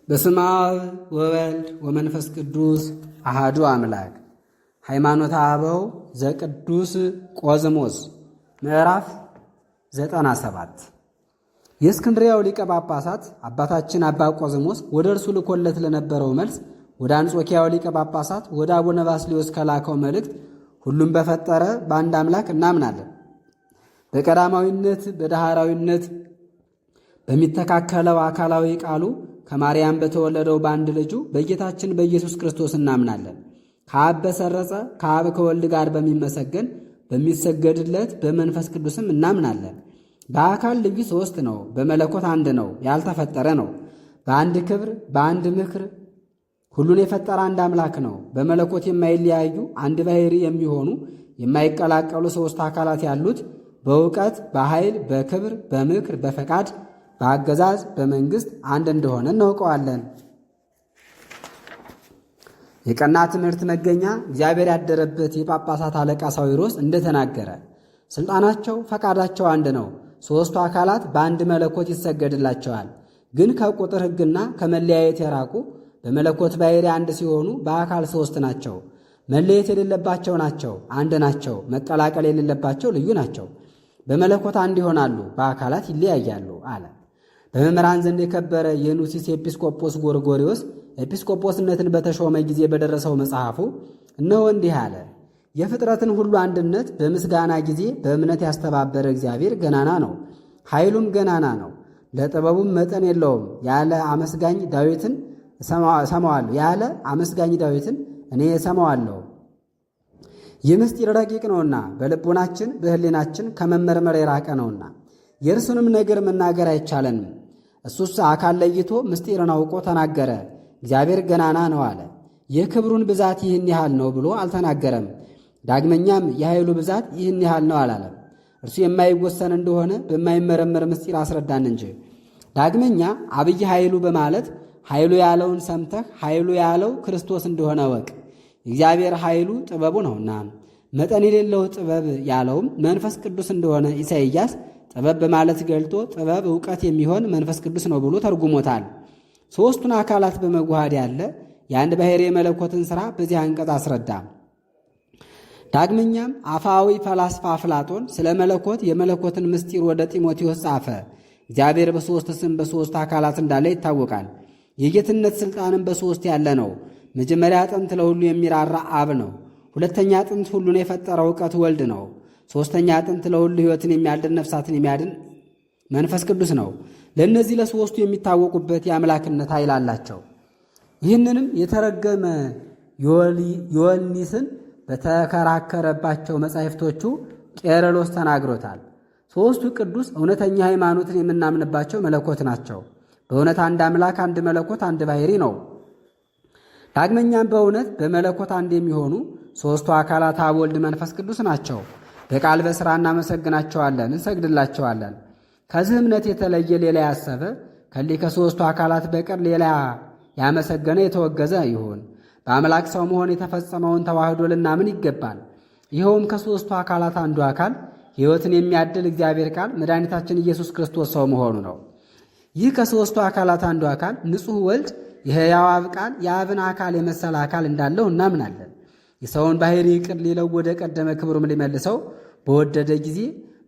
በስመ አብ ወወልድ ወመንፈስ ቅዱስ አሃዱ አምላክ። ሃይማኖተ አበው ዘቅዱስ ቆዝሞስ ምዕራፍ 97 የእስክንድርያው ሊቀ ጳጳሳት አባታችን አባ ቆዝሞስ ወደ እርሱ ልኮለት ለነበረው መልስ ወደ አንጾኪያው ሊቀ ጳጳሳት ወደ አቡነ ባስልዮስ ከላከው መልእክት ሁሉም በፈጠረ በአንድ አምላክ እናምናለን፣ በቀዳማዊነት በዳህራዊነት በሚተካከለው አካላዊ ቃሉ ከማርያም በተወለደው በአንድ ልጁ በጌታችን በኢየሱስ ክርስቶስ እናምናለን። ከአብ በሰረጸ ከአብ ከወልድ ጋር በሚመሰገን በሚሰገድለት በመንፈስ ቅዱስም እናምናለን። በአካል ልዩ ሦስት ነው፣ በመለኮት አንድ ነው፣ ያልተፈጠረ ነው። በአንድ ክብር በአንድ ምክር ሁሉን የፈጠረ አንድ አምላክ ነው። በመለኮት የማይለያዩ አንድ ባሕርይ የሚሆኑ የማይቀላቀሉ ሦስት አካላት ያሉት በእውቀት በኃይል በክብር በምክር በፈቃድ በአገዛዝ በመንግሥት አንድ እንደሆነ እናውቀዋለን። የቀና ትምህርት መገኛ እግዚአብሔር ያደረበት የጳጳሳት አለቃ ሳዊሮስ እንደተናገረ ሥልጣናቸው ፈቃዳቸው አንድ ነው። ሦስቱ አካላት በአንድ መለኮት ይሰገድላቸዋል። ግን ከቁጥር ሕግና ከመለያየት የራቁ በመለኮት ባሕርይ አንድ ሲሆኑ በአካል ሦስት ናቸው። መለየት የሌለባቸው ናቸው፣ አንድ ናቸው። መቀላቀል የሌለባቸው ልዩ ናቸው። በመለኮት አንድ ይሆናሉ፣ በአካላት ይለያያሉ አለ። በመምህራን ዘንድ የከበረ የኑሲስ ኤጲስቆጶስ ጎርጎርዮስ ኤጲስቆጶስነትን በተሾመ ጊዜ በደረሰው መጽሐፉ እነሆ እንዲህ አለ። የፍጥረትን ሁሉ አንድነት በምስጋና ጊዜ በእምነት ያስተባበረ እግዚአብሔር ገናና ነው፣ ኃይሉም ገናና ነው፣ ለጥበቡም መጠን የለውም። ያለ አመስጋኝ ዳዊትን እሰማዋለሁ ያለ አመስጋኝ ዳዊትን እኔ እሰማዋለሁ። ይህ ምስጢር ረቂቅ ነውና በልቡናችን በሕሊናችን ከመመርመር የራቀ ነውና የእርሱንም ነገር መናገር አይቻለንም። እሱስ አካል ለይቶ ምስጢርን አውቆ ተናገረ። እግዚአብሔር ገናና ነው አለ። የክብሩን ብዛት ይህን ያህል ነው ብሎ አልተናገረም። ዳግመኛም የኃይሉ ብዛት ይህን ያህል ነው አላለም። እርሱ የማይወሰን እንደሆነ በማይመረመር ምስጢር አስረዳን እንጂ። ዳግመኛ አብይ ኃይሉ በማለት ኃይሉ ያለውን ሰምተህ ኃይሉ ያለው ክርስቶስ እንደሆነ ወቅ። እግዚአብሔር ኃይሉ ጥበቡ ነውና መጠን የሌለው ጥበብ ያለውም መንፈስ ቅዱስ እንደሆነ ኢሳይያስ ጥበብ በማለት ገልጦ ጥበብ ዕውቀት የሚሆን መንፈስ ቅዱስ ነው ብሎ ተርጉሞታል። ሦስቱን አካላት በመዋሃድ ያለ የአንድ ባሕርይ የመለኮትን ሥራ በዚህ አንቀጽ አስረዳ። ዳግመኛም አፋዊ ፈላስፋ አፍላጦን ስለ መለኮት የመለኮትን ምስጢር ወደ ጢሞቴዎስ ጻፈ። እግዚአብሔር በሦስት ስም በሦስት አካላት እንዳለ ይታወቃል። የጌትነት ሥልጣንም በሦስት ያለ ነው። መጀመሪያ ጥንት ለሁሉ የሚራራ አብ ነው። ሁለተኛ ጥንት ሁሉን የፈጠረ ዕውቀት ወልድ ነው። ሦስተኛ ጥንት ለሁሉ ሕይወትን የሚያድን ነፍሳትን የሚያድን መንፈስ ቅዱስ ነው። ለእነዚህ ለሦስቱ የሚታወቁበት የአምላክነት ኃይል አላቸው። ይህንንም የተረገመ ዮልኒስን በተከራከረባቸው መጻሕፍቶቹ ቄርሎስ ተናግሮታል። ሦስቱ ቅዱስ እውነተኛ ሃይማኖትን የምናምንባቸው መለኮት ናቸው። በእውነት አንድ አምላክ አንድ መለኮት አንድ ባሕርይ ነው። ዳግመኛም በእውነት በመለኮት አንድ የሚሆኑ ሦስቱ አካላት አብ ወልድ መንፈስ ቅዱስ ናቸው። በቃል በሥራ እናመሰግናቸዋለን፣ እንሰግድላቸዋለን። ከዚህ እምነት የተለየ ሌላ ያሰበ ከሊህ ከሦስቱ አካላት በቀር ሌላ ያመሰገነ የተወገዘ ይሁን። በአምላክ ሰው መሆን የተፈጸመውን ተዋህዶ ልናምን ይገባል። ይኸውም ከሦስቱ አካላት አንዱ አካል ሕይወትን የሚያድል እግዚአብሔር ቃል መድኃኒታችን ኢየሱስ ክርስቶስ ሰው መሆኑ ነው። ይህ ከሦስቱ አካላት አንዱ አካል ንጹሕ ወልድ የሕያው አብ ቃል የአብን አካል የመሰለ አካል እንዳለው እናምናለን። የሰውን ባሕርይ ይቅር ሊለው ወደ ቀደመ ክብሩም ሊመልሰው በወደደ ጊዜ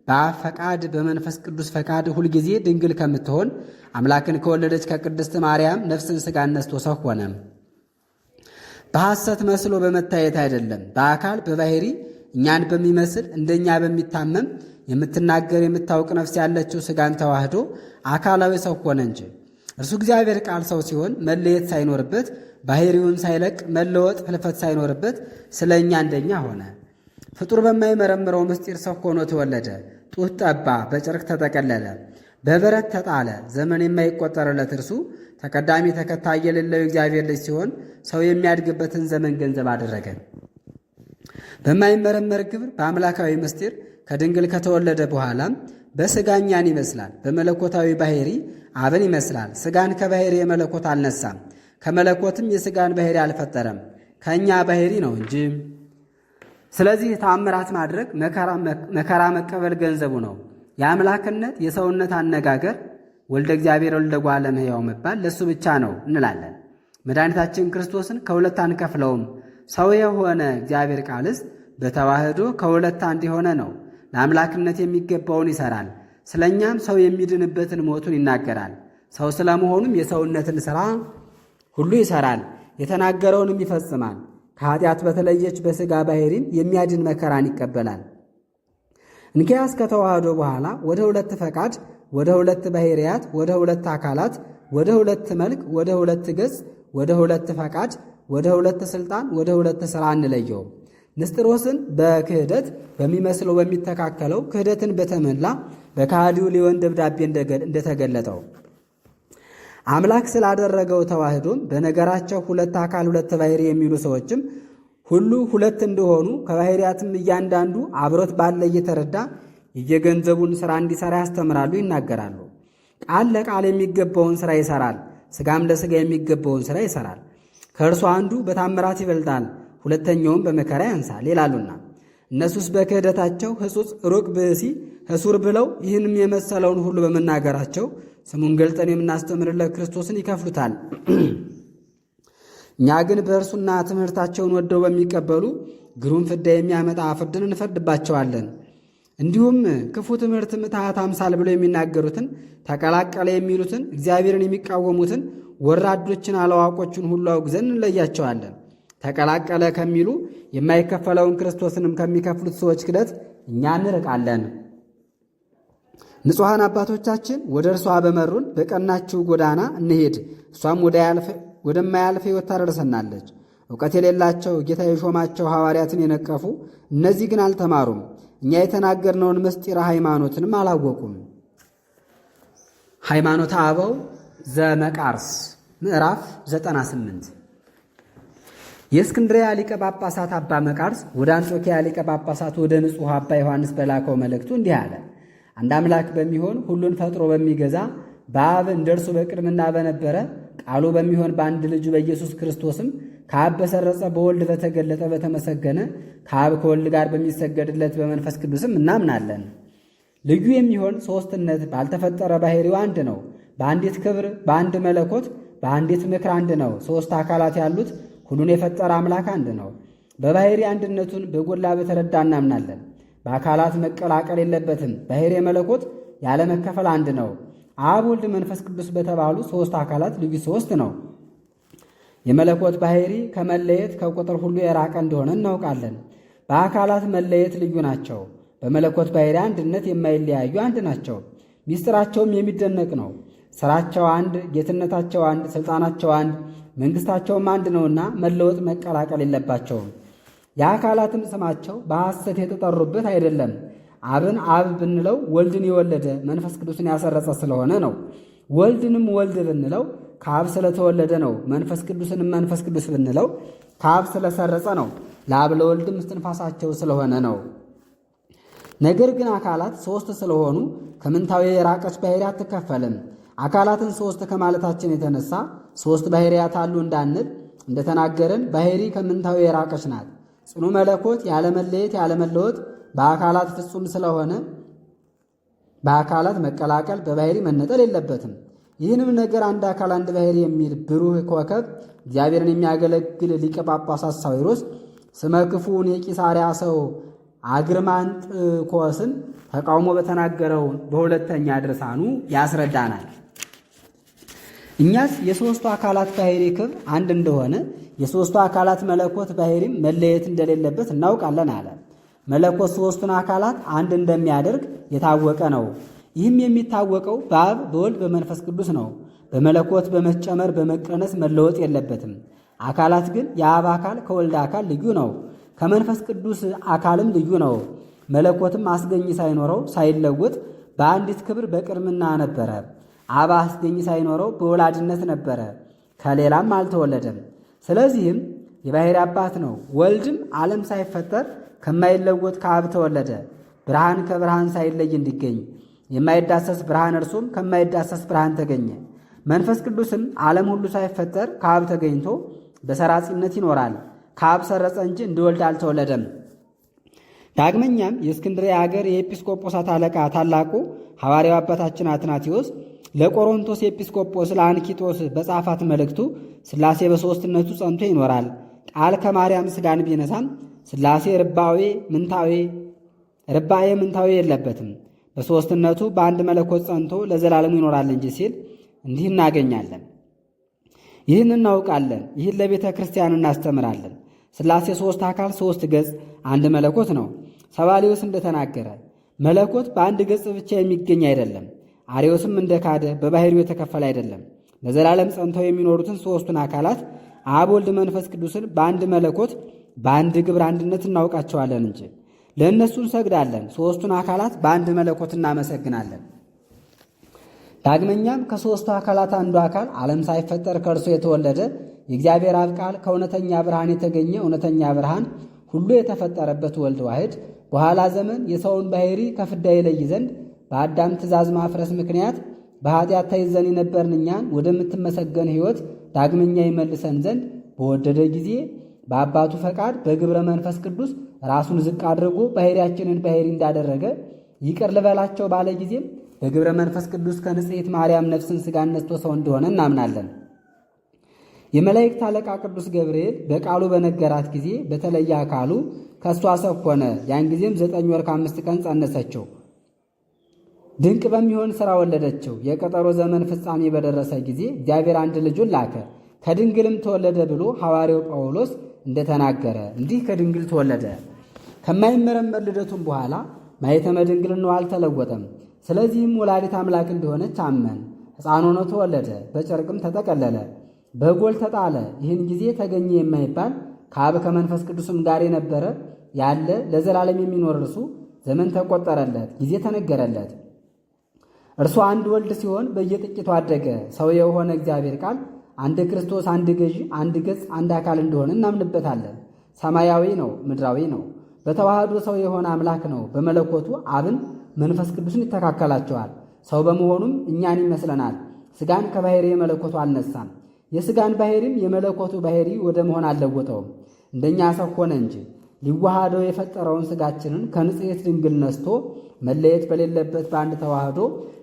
በአብ ፈቃድ በመንፈስ ቅዱስ ፈቃድ ሁልጊዜ ድንግል ከምትሆን አምላክን ከወለደች ከቅድስት ማርያም ነፍስን ሥጋን ነስቶ ሰው ሆነ። በሐሰት መስሎ በመታየት አይደለም፣ በአካል በባሕርይ እኛን በሚመስል እንደኛ በሚታመም የምትናገር የምታውቅ ነፍስ ያለችው ሥጋን ተዋህዶ አካላዊ ሰው ሆነ እንጂ። እርሱ እግዚአብሔር ቃል ሰው ሲሆን መለየት ሳይኖርበት ባሕርዩን ሳይለቅ መለወጥ ሕልፈት ሳይኖርበት ስለ እኛ እንደኛ ሆነ። ፍጡር በማይመረምረው ምስጢር ሰው ሆኖ ተወለደ። ጡት ጠባ፣ በጨርቅ ተጠቀለለ፣ በበረት ተጣለ። ዘመን የማይቆጠርለት እርሱ ተቀዳሚ ተከታይ የሌለው እግዚአብሔር ልጅ ሲሆን ሰው የሚያድግበትን ዘመን ገንዘብ አደረገ። በማይመረመር ግብር በአምላካዊ ምስጢር ከድንግል ከተወለደ በኋላም በሥጋ እኛን ይመስላል። በመለኮታዊ ባሕርይ አብን ይመስላል። ሥጋን ከባሕርይ የመለኮት አልነሳም፣ ከመለኮትም የሥጋን ባሕርይ አልፈጠረም፣ ከእኛ ባሕርይ ነው እንጂ። ስለዚህ ተአምራት ማድረግ መከራ መቀበል ገንዘቡ ነው። የአምላክነት የሰውነት አነጋገር ወልደ እግዚአብሔር ወልደ እጓለ እመሕያው መባል ለእሱ ብቻ ነው እንላለን። መድኃኒታችን ክርስቶስን ከሁለት አንከፍለውም። ሰው የሆነ እግዚአብሔር ቃልስ በተዋህዶ ከሁለት አንድ የሆነ ነው። ለአምላክነት የሚገባውን ይሠራል። ስለ እኛም ሰው የሚድንበትን ሞቱን ይናገራል። ሰው ስለ መሆኑም የሰውነትን ሥራ ሁሉ ይሠራል፣ የተናገረውንም ይፈጽማል። ከኃጢአት በተለየች በሥጋ ባሕሪም የሚያድን መከራን ይቀበላል። እንኪያስ ከተዋህዶ በኋላ ወደ ሁለት ፈቃድ፣ ወደ ሁለት ባሕርያት፣ ወደ ሁለት አካላት፣ ወደ ሁለት መልክ፣ ወደ ሁለት ገጽ፣ ወደ ሁለት ፈቃድ፣ ወደ ሁለት ሥልጣን፣ ወደ ሁለት ሥራ እንለየው። ንስጥሮስን በክህደት በሚመስለው በሚተካከለው ክህደትን በተመላ በከሃዲው ሊሆን ደብዳቤ እንደተገለጠው አምላክ ስላደረገው ተዋህዶም በነገራቸው ሁለት አካል ሁለት ባሕርይ የሚሉ ሰዎችም ሁሉ ሁለት እንደሆኑ ከባሕርያትም እያንዳንዱ አብሮት ባለ እየተረዳ የየገንዘቡን ሥራ እንዲሠራ ያስተምራሉ፣ ይናገራሉ። ቃል ለቃል የሚገባውን ሥራ ይሠራል፣ ሥጋም ለሥጋ የሚገባውን ሥራ ይሠራል። ከእርሱ አንዱ በታምራት ይበልጣል፣ ሁለተኛውም በመከራ ያንሳል ይላሉና እነሱስ በክህደታቸው ሕጹጽ ሩቅ ብእሲ ሕሱር ብለው ይህንም የመሰለውን ሁሉ በመናገራቸው ስሙን ገልጠን የምናስተምርለት ክርስቶስን ይከፍሉታል። እኛ ግን በእርሱና ትምህርታቸውን ወደው በሚቀበሉ ግሩም ፍዳ የሚያመጣ ፍርድን እንፈርድባቸዋለን። እንዲሁም ክፉ ትምህርት ምትሃት አምሳል ብለው የሚናገሩትን ተቀላቀለ የሚሉትን እግዚአብሔርን የሚቃወሙትን ወራዶችን አላዋቆችን ሁሉ አውግዘን እንለያቸዋለን። ተቀላቀለ ከሚሉ የማይከፈለውን ክርስቶስንም ከሚከፍሉት ሰዎች ክደት እኛ እንርቃለን። ንጹሐን አባቶቻችን ወደ እርሷ በመሩን በቀናችው ጎዳና እንሄድ፣ እሷም ወደማያልፍ ሕይወት ታደርሰናለች። እውቀት የሌላቸው ጌታ የሾማቸው ሐዋርያትን የነቀፉ እነዚህ ግን አልተማሩም፣ እኛ የተናገርነውን ምስጢረ ሃይማኖትንም አላወቁም። ሃይማኖተ አበው ዘመቃርስ ምዕራፍ 98 የእስክንድርያ ሊቀ ጳጳሳት አባ መቃርስ ወደ አንጾኪያ ሊቀ ጳጳሳት ወደ ንጹሕ አባ ዮሐንስ በላከው መልእክቱ እንዲህ አለ። አንድ አምላክ በሚሆን ሁሉን ፈጥሮ በሚገዛ በአብ እንደ እርሱ በቅድምና በነበረ ቃሉ በሚሆን በአንድ ልጁ በኢየሱስ ክርስቶስም ከአብ በሰረጸ በወልድ በተገለጠ በተመሰገነ ከአብ ከወልድ ጋር በሚሰገድለት በመንፈስ ቅዱስም እናምናለን። ልዩ የሚሆን ሦስትነት ባልተፈጠረ ባሕሪው አንድ ነው። በአንዲት ክብር በአንድ መለኮት በአንዲት ምክር አንድ ነው። ሦስት አካላት ያሉት ሁሉን የፈጠረ አምላክ አንድ ነው። በባሕሪ አንድነቱን በጎላ በተረዳ እናምናለን። በአካላት መቀላቀል የለበትም። ባሕሪ መለኮት ያለ መከፈል አንድ ነው። አብ ወልድ መንፈስ ቅዱስ በተባሉ ሦስት አካላት ልዩ ሦስት ነው። የመለኮት ባሕሪ ከመለየት ከቁጥር ሁሉ የራቀ እንደሆነ እናውቃለን። በአካላት መለየት ልዩ ናቸው። በመለኮት ባሕሪ አንድነት የማይለያዩ አንድ ናቸው። ምስጢራቸውም የሚደነቅ ነው። ሥራቸው አንድ፣ ጌትነታቸው አንድ፣ ሥልጣናቸው አንድ፣ መንግሥታቸውም አንድ ነውና መለወጥ መቀላቀል የለባቸውም። የአካላትም ስማቸው በሐሰት የተጠሩበት አይደለም። አብን አብ ብንለው ወልድን የወለደ መንፈስ ቅዱስን ያሰረጸ ስለሆነ ነው። ወልድንም ወልድ ብንለው ከአብ ስለተወለደ ነው። መንፈስ ቅዱስንም መንፈስ ቅዱስ ብንለው ከአብ ስለሰረጸ ነው። ለአብ ለወልድም እስትንፋሳቸው ስለሆነ ነው። ነገር ግን አካላት ሦስት ስለሆኑ ከምንታዊ የራቀች ባሕርይ አትከፈልም። አካላትን ሦስት ከማለታችን የተነሳ ሦስት ባሕርያት አሉ እንዳንል እንደተናገረን ባሕርይ ከምንታዊ የራቀች ናት። ጽኑ መለኮት ያለመለየት ያለመለወጥ በአካላት ፍጹም ስለሆነ በአካላት መቀላቀል በባሕርይ መነጠል የለበትም። ይህንም ነገር አንድ አካል አንድ ባሕርይ የሚል ብሩህ ኮከብ እግዚአብሔርን የሚያገለግል ሊቀ ጳጳሳት ሳዊሮስ ስመ ክፉውን የቂሳርያ ሰው አግርማንጥኮስን ተቃውሞ በተናገረው በሁለተኛ ድርሳኑ ያስረዳናል። እኛስ የሦስቱ አካላት ባሕርይ ክብር አንድ እንደሆነ የሦስቱ አካላት መለኮት ባሕርይም መለየት እንደሌለበት እናውቃለን አለ። መለኮት ሦስቱን አካላት አንድ እንደሚያደርግ የታወቀ ነው። ይህም የሚታወቀው በአብ በወልድ በመንፈስ ቅዱስ ነው። በመለኮት በመጨመር በመቀነስ መለወጥ የለበትም። አካላት ግን የአብ አካል ከወልድ አካል ልዩ ነው፣ ከመንፈስ ቅዱስ አካልም ልዩ ነው። መለኮትም አስገኝ ሳይኖረው ሳይለወጥ በአንዲት ክብር በቅድምና ነበረ። አብ አስገኝ ሳይኖረው በወላድነት ነበረ፣ ከሌላም አልተወለደም። ስለዚህም የባሕርይ አባት ነው። ወልድም ዓለም ሳይፈጠር ከማይለወጥ ከአብ ተወለደ፣ ብርሃን ከብርሃን ሳይለይ እንዲገኝ። የማይዳሰስ ብርሃን እርሱም ከማይዳሰስ ብርሃን ተገኘ። መንፈስ ቅዱስም ዓለም ሁሉ ሳይፈጠር ከአብ ተገኝቶ በሰራጺነት ይኖራል። ከአብ ሰረጸ እንጂ እንዲወልድ አልተወለደም። ዳግመኛም የእስክንድርያ አገር የኤጲስቆጶሳት አለቃ ታላቁ ሐዋርያው አባታችን አትናቴዎስ ለቆሮንቶስ ኤጲስቆጶስ ለአንኪጦስ በጻፋት መልእክቱ ሥላሴ በሦስትነቱ ጸንቶ ይኖራል። ቃል ከማርያም ሥጋን ቢነሳም ሥላሴ ርባኤ ምንታዌ የለበትም። በሦስትነቱ በአንድ መለኮት ጸንቶ ለዘላለሙ ይኖራል እንጂ ሲል እንዲህ እናገኛለን። ይህን እናውቃለን። ይህን ለቤተ ክርስቲያን እናስተምራለን። ሥላሴ ሦስት አካል ሦስት ገጽ አንድ መለኮት ነው። ሰባሊዮስ እንደተናገረ መለኮት በአንድ ገጽ ብቻ የሚገኝ አይደለም። አርዮስም እንደ ካደ በባሕርዩ የተከፈለ አይደለም። ለዘላለም ጸንተው የሚኖሩትን ሦስቱን አካላት አብ፣ ወልድ፣ መንፈስ ቅዱስን በአንድ መለኮት በአንድ ግብር አንድነት እናውቃቸዋለን እንጂ ለእነሱ እንሰግዳለን። ሦስቱን አካላት በአንድ መለኮት እናመሰግናለን። ዳግመኛም ከሦስቱ አካላት አንዱ አካል ዓለም ሳይፈጠር ከእርሱ የተወለደ የእግዚአብሔር አብ ቃል ከእውነተኛ ብርሃን የተገኘ እውነተኛ ብርሃን ሁሉ የተፈጠረበት ወልድ ዋሕድ በኋላ ዘመን የሰውን ባሕሪ ከፍዳ ይለይ ዘንድ በአዳም ትእዛዝ ማፍረስ ምክንያት በኃጢአት ተይዘን የነበርን እኛን ወደምትመሰገን ሕይወት ዳግመኛ ይመልሰን ዘንድ በወደደ ጊዜ በአባቱ ፈቃድ በግብረ መንፈስ ቅዱስ ራሱን ዝቅ አድርጎ ባሕርያችንን ባሕሪ እንዳደረገ ይቅር ልበላቸው ባለ ጊዜም በግብረ መንፈስ ቅዱስ ከንጽሕት ማርያም ነፍስን ሥጋን ነስቶ ሰው እንደሆነ እናምናለን። የመላእክት አለቃ ቅዱስ ገብርኤል በቃሉ በነገራት ጊዜ በተለየ አካሉ ከእሷ ሰው ሆነ። ያን ጊዜም 9 ወር ከ5 ቀን ጸነሰችው። ድንቅ በሚሆን ሥራ ወለደችው። የቀጠሮ ዘመን ፍጻሜ በደረሰ ጊዜ እግዚአብሔር አንድ ልጁን ላከ። ከድንግልም ተወለደ ብሎ ሐዋርያው ጳውሎስ እንደተናገረ እንዲህ ከድንግል ተወለደ። ከማይመረመር ልደቱም በኋላ ማኅተመ ድንግልናው አልተለወጠም። ስለዚህም ወላዲት አምላክ እንደሆነች አመን። ሕፃን ሆኖ ተወለደ፣ በጨርቅም ተጠቀለለ፣ በጎል ተጣለ። ይህን ጊዜ ተገኘ የማይባል ከአብ ከመንፈስ ቅዱስም ጋር የነበረ ያለ ለዘላለም የሚኖር እርሱ ዘመን ተቆጠረለት፣ ጊዜ ተነገረለት። እርሱ አንድ ወልድ ሲሆን በየጥቂቱ አደገ። ሰው የሆነ እግዚአብሔር ቃል አንድ ክርስቶስ፣ አንድ ገዢ፣ አንድ ገጽ፣ አንድ አካል እንደሆነ እናምንበታለን። ሰማያዊ ነው፣ ምድራዊ ነው። በተዋህዶ ሰው የሆነ አምላክ ነው። በመለኮቱ አብን መንፈስ ቅዱስን ይተካከላቸዋል። ሰው በመሆኑም እኛን ይመስለናል። ሥጋን ከባሕሪ የመለኮቱ አልነሳም። የሥጋን ባሕሪም የመለኮቱ ባሕሪ ወደ መሆን አልለወጠውም። እንደኛ ሰው ሆነ እንጂ ሊዋሃደው የፈጠረውን ሥጋችንን ከንጽሕት ድንግል ነስቶ መለየት በሌለበት በአንድ ተዋህዶ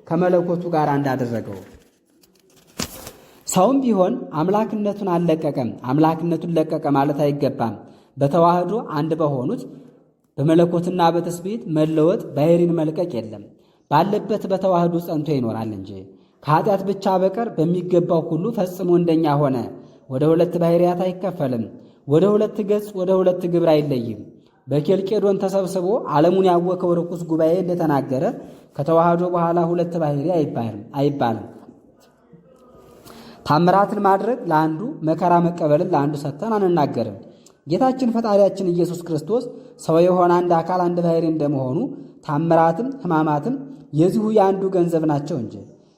ከመለኮቱ ጋር እንዳደረገው። ሰውም ቢሆን አምላክነቱን አልለቀቀም። አምላክነቱን ለቀቀ ማለት አይገባም። በተዋህዶ አንድ በሆኑት በመለኮትና በትስብእት መለወጥ ባሕሪን መልቀቅ የለም። ባለበት በተዋህዶ ጸንቶ ይኖራል እንጂ ከኃጢአት ብቻ በቀር በሚገባው ሁሉ ፈጽሞ እንደኛ ሆነ። ወደ ሁለት ባሕርያት አይከፈልም። ወደ ሁለት ገጽ፣ ወደ ሁለት ግብር አይለይም። በኬልቄዶን ተሰብስቦ ዓለሙን ያወከው ርኩስ ጉባኤ እንደተናገረ ከተዋህዶ በኋላ ሁለት ባሕሪ አይባልም። ታምራትን ማድረግ ለአንዱ መከራ መቀበልን ለአንዱ ሰጥተን አንናገርም። ጌታችን ፈጣሪያችን ኢየሱስ ክርስቶስ ሰው የሆነ አንድ አካል አንድ ባሕሪ እንደመሆኑ ታምራትም ሕማማትም የዚሁ የአንዱ ገንዘብ ናቸው እንጂ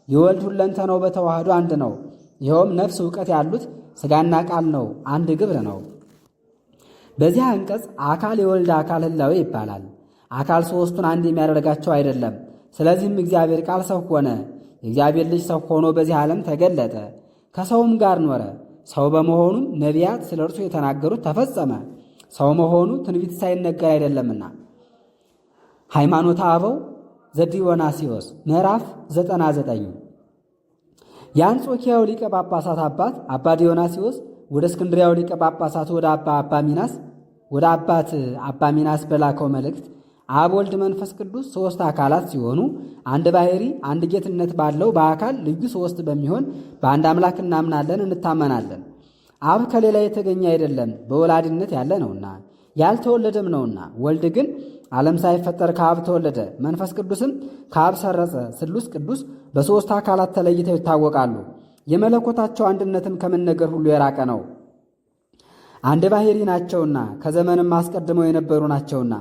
የወልድ ሁለንተናው በተዋህዶ አንድ ነው። ይኸውም ነፍስ ዕውቀት ያሉት ሥጋና ቃል ነው፣ አንድ ግብር ነው። በዚህ አንቀጽ አካል የወልድ አካል ሕላዌ ይባላል። አካል ሦስቱን አንድ የሚያደርጋቸው አይደለም። ስለዚህም እግዚአብሔር ቃል ሰው ሆነ። የእግዚአብሔር ልጅ ሰው ሆኖ በዚህ ዓለም ተገለጠ፣ ከሰውም ጋር ኖረ። ሰው በመሆኑም ነቢያት ስለ እርሱ የተናገሩት ተፈጸመ። ሰው መሆኑ ትንቢት ሳይነገር አይደለምና። ሃይማኖተ አበው ዘዲዮናስዮስ ምዕራፍ 99 የአንጾኪያው ሊቀ ጳጳሳት አባ ዲዮናስዮስ ወደ እስክንድሪያው ሊቀ ጳጳሳት ወደ አባት አባ ሚናስ በላከው መልእክት አብ፣ ወልድ፣ መንፈስ ቅዱስ ሦስት አካላት ሲሆኑ አንድ ባሕሪ አንድ ጌትነት ባለው በአካል ልዩ ሦስት በሚሆን በአንድ አምላክ እናምናለን እንታመናለን። አብ ከሌላ የተገኘ አይደለም፣ በወላዲነት ያለ ነውና ያልተወለደም ነውና። ወልድ ግን ዓለም ሳይፈጠር ከአብ ተወለደ። መንፈስ ቅዱስም ከአብ ሰረጸ። ስሉስ ቅዱስ በሦስት አካላት ተለይተው ይታወቃሉ። የመለኮታቸው አንድነትም ከመነገር ሁሉ የራቀ ነው። አንድ ባሕሪ ናቸውና ከዘመንም አስቀድመው የነበሩ ናቸውና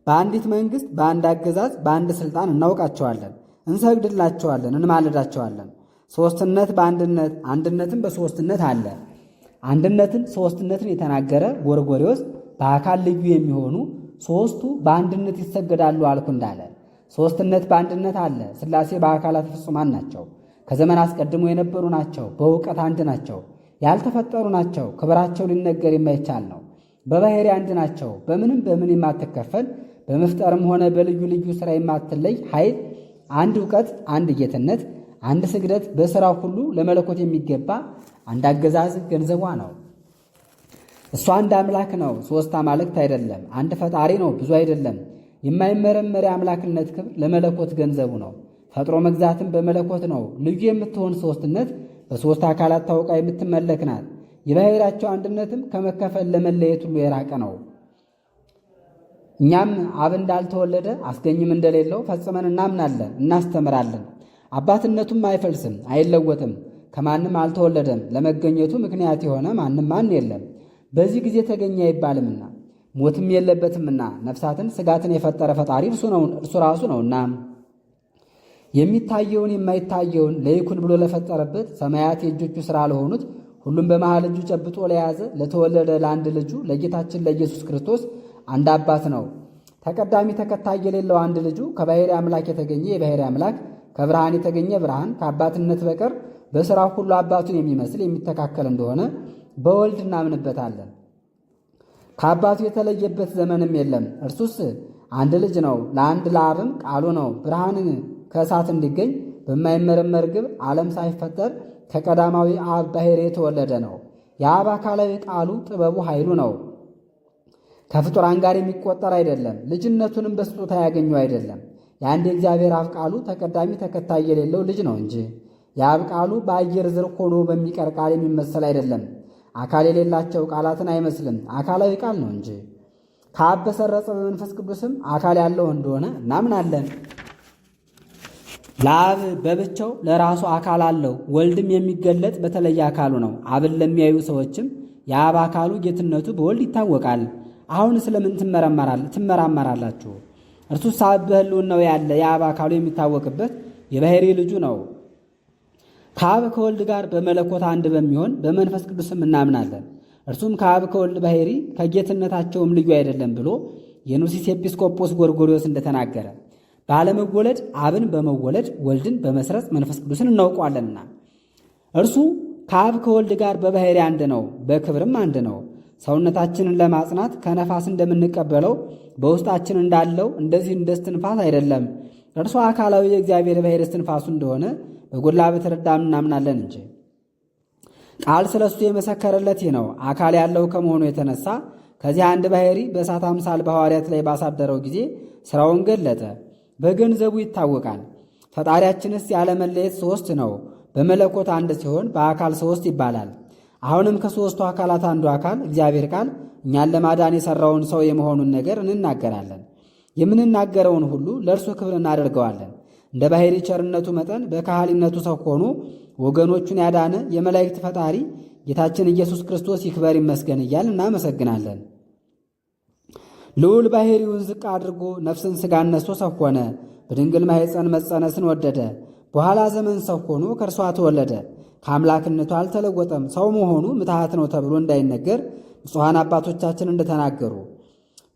በአንዲት መንግሥት፣ በአንድ አገዛዝ፣ በአንድ ሥልጣን እናውቃቸዋለን፣ እንሰግድላቸዋለን፣ እንማልዳቸዋለን። ሦስትነት በአንድነት አንድነትም በሦስትነት አለ። አንድነትን ሦስትነትን የተናገረ ጎርጎርዮስ በአካል ልዩ የሚሆኑ ሦስቱ በአንድነት ይሰገዳሉ አልኩ እንዳለ ሦስትነት በአንድነት አለ። ሥላሴ በአካላት ፍጹማን ናቸው። ከዘመን አስቀድሞ የነበሩ ናቸው። በእውቀት አንድ ናቸው። ያልተፈጠሩ ናቸው። ክብራቸው ሊነገር የማይቻል ነው። በባሕሪ አንድ ናቸው። በምንም በምን የማትከፈል በመፍጠርም ሆነ በልዩ ልዩ ሥራ የማትለይ ኃይል አንድ እውቀት፣ አንድ ጌትነት፣ አንድ ስግደት፣ በሥራው ሁሉ ለመለኮት የሚገባ አንድ አገዛዝ ገንዘቧ ነው። እሱ አንድ አምላክ ነው፣ ሦስት አማልክት አይደለም። አንድ ፈጣሪ ነው፣ ብዙ አይደለም። የማይመረመር የአምላክነት ክብር ለመለኮት ገንዘቡ ነው። ፈጥሮ መግዛትም በመለኮት ነው። ልዩ የምትሆን ሦስትነት በሦስት አካላት ታውቃ የምትመለክ ናት። የባሕርያቸው አንድነትም ከመከፈል ለመለየት ሁሉ የራቀ ነው። እኛም አብ እንዳልተወለደ አስገኝም እንደሌለው ፈጽመን እናምናለን፣ እናስተምራለን። አባትነቱም አይፈልስም፣ አይለወጥም፣ ከማንም አልተወለደም። ለመገኘቱ ምክንያት የሆነ ማንም ማን የለም። በዚህ ጊዜ ተገኘ አይባልምና ሞትም የለበትምና ነፍሳትን ሥጋትን የፈጠረ ፈጣሪ እርሱ ራሱ ነውና የሚታየውን የማይታየውን ለይኩን ብሎ ለፈጠረበት ሰማያት የእጆቹ ሥራ ለሆኑት ሁሉም በመሃል እጁ ጨብጦ ለያዘ ለተወለደ ለአንድ ልጁ ለጌታችን ለኢየሱስ ክርስቶስ አንድ አባት ነው። ተቀዳሚ ተከታይ የሌለው አንድ ልጁ ከባሕርይ አምላክ የተገኘ የባሕርይ አምላክ፣ ከብርሃን የተገኘ ብርሃን፣ ከአባትነት በቀር በሥራው ሁሉ አባቱን የሚመስል የሚተካከል እንደሆነ በወልድ እናምንበታለን። ከአባቱ የተለየበት ዘመንም የለም። እርሱስ አንድ ልጅ ነው። ለአንድ ለአብም ቃሉ ነው። ብርሃን ከእሳት እንዲገኝ በማይመረመር ግብር ዓለም ሳይፈጠር ከቀዳማዊ አብ ባሕርይ የተወለደ ነው። የአብ አካላዊ ቃሉ ጥበቡ ኃይሉ ነው። ከፍጡራን ጋር የሚቆጠር አይደለም። ልጅነቱንም በስጦታ ያገኘው አይደለም። የአንድ የእግዚአብሔር አብ ቃሉ ተቀዳሚ ተከታይ የሌለው ልጅ ነው እንጂ የአብ ቃሉ በአየር ዝር ሆኖ በሚቀር ቃል የሚመሰል አይደለም። አካል የሌላቸው ቃላትን አይመስልም። አካላዊ ቃል ነው እንጂ ከአብ በሰረጸ በመንፈስ ቅዱስም አካል ያለው እንደሆነ እናምናለን። ለአብ በብቻው ለራሱ አካል አለው። ወልድም የሚገለጥ በተለየ አካሉ ነው። አብን ለሚያዩ ሰዎችም የአብ አካሉ ጌትነቱ በወልድ ይታወቃል። አሁን ስለምን ትመራመራላችሁ? እርሱስ አብ በሕልውናው ያለ የአብ አካሉ የሚታወቅበት የባሕርይ ልጁ ነው። ከአብ ከወልድ ጋር በመለኮት አንድ በሚሆን በመንፈስ ቅዱስም እናምናለን። እርሱም ከአብ ከወልድ ባሕርይ ከጌትነታቸውም ልዩ አይደለም ብሎ የኑሲስ ኤጲስቆጶስ ጎርጎርዮስ እንደተናገረ ባለመወለድ አብን በመወለድ ወልድን በመስረጽ መንፈስ ቅዱስን እናውቀዋለንና እርሱ ከአብ ከወልድ ጋር በባሕርይ አንድ ነው፣ በክብርም አንድ ነው። ሰውነታችንን ለማጽናት ከነፋስ እንደምንቀበለው በውስጣችን እንዳለው እንደዚህ እንደ እስትንፋስ አይደለም። እርሱ አካላዊ የእግዚአብሔር ባሕርይ እስትንፋሱ እንደሆነ በጎላ በተረዳም እናምናለን እንጂ ቃል ስለ እሱ የመሰከረለት ይህ ነው። አካል ያለው ከመሆኑ የተነሳ ከዚህ አንድ ባሕርይ በእሳት አምሳል በሐዋርያት ላይ ባሳደረው ጊዜ ሥራውን ገለጠ፣ በገንዘቡ ይታወቃል። ፈጣሪያችንስ ያለመለየት ሦስት ነው። በመለኮት አንድ ሲሆን በአካል ሦስት ይባላል። አሁንም ከሦስቱ አካላት አንዱ አካል እግዚአብሔር ቃል እኛን ለማዳን የሠራውን ሰው የመሆኑን ነገር እንናገራለን። የምንናገረውን ሁሉ ለእርሱ ክብር እናደርገዋለን። እንደ ባሕርይ ቸርነቱ መጠን በካህሊነቱ ሰው ሆኖ ወገኖቹን ያዳነ የመላእክት ፈጣሪ ጌታችን ኢየሱስ ክርስቶስ ይክበር ይመስገን እያል እናመሰግናለን። ልዑል ባሕርዩን ዝቅ አድርጎ ነፍስን ሥጋን ነስቶ ሰው ሆነ። በድንግል ማኅፀን መጸነስን ወደደ። በኋላ ዘመን ሰው ሆኖ ከእርሷ ተወለደ። ከአምላክነቱ አልተለወጠም። ሰው መሆኑ ምትሃት ነው ተብሎ እንዳይነገር ንጹሐን አባቶቻችን እንደተናገሩ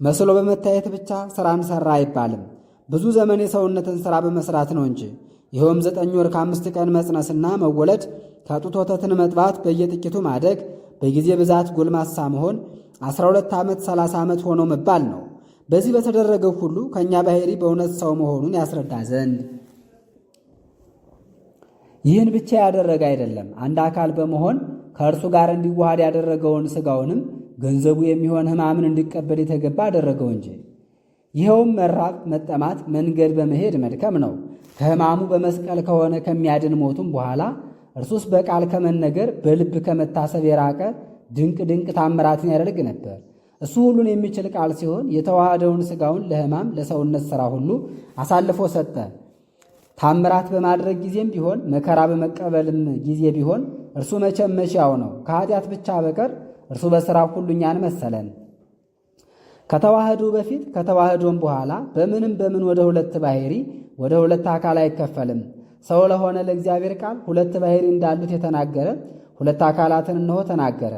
መስሎ በመታየት ብቻ ሥራን ሠራ አይባልም። ብዙ ዘመን የሰውነትን ሥራ በመሥራት ነው እንጂ። ይኸውም 9 ወር ከ5 ቀን መጽነስና መወለድ፣ ከጡት ወተትን መጥባት፣ በየጥቂቱ ማደግ፣ በጊዜ ብዛት ጎልማሳ መሆን፣ 12 ዓመት 30 ዓመት ሆኖ መባል ነው። በዚህ በተደረገው ሁሉ ከእኛ ባሕርይ በእውነት ሰው መሆኑን ያስረዳ ዘንድ ይህን ብቻ ያደረገ አይደለም። አንድ አካል በመሆን ከእርሱ ጋር እንዲዋሃድ ያደረገውን ሥጋውንም ገንዘቡ የሚሆን ሕማምን እንዲቀበል የተገባ አደረገው እንጂ። ይኸውም መራብ፣ መጠማት፣ መንገድ በመሄድ መድከም ነው። ከሕማሙ በመስቀል ከሆነ ከሚያድን ሞቱም በኋላ እርሱስ በቃል ከመነገር በልብ ከመታሰብ የራቀ ድንቅ ድንቅ ታምራትን ያደርግ ነበር። እሱ ሁሉን የሚችል ቃል ሲሆን የተዋሃደውን ሥጋውን ለሕማም ለሰውነት ሥራ ሁሉ አሳልፎ ሰጠ። ታምራት በማድረግ ጊዜም ቢሆን መከራ በመቀበልም ጊዜ ቢሆን እርሱ መቼም መቼያው ነው። ከኃጢአት ብቻ በቀር እርሱ በሥራ ሁሉ እኛን መሰለን። ከተዋህዶ በፊት ከተዋህዶም በኋላ በምንም በምን ወደ ሁለት ባሕርይ ወደ ሁለት አካል አይከፈልም። ሰው ለሆነ ለእግዚአብሔር ቃል ሁለት ባሕርይ እንዳሉት የተናገረ ሁለት አካላትን እነሆ ተናገረ።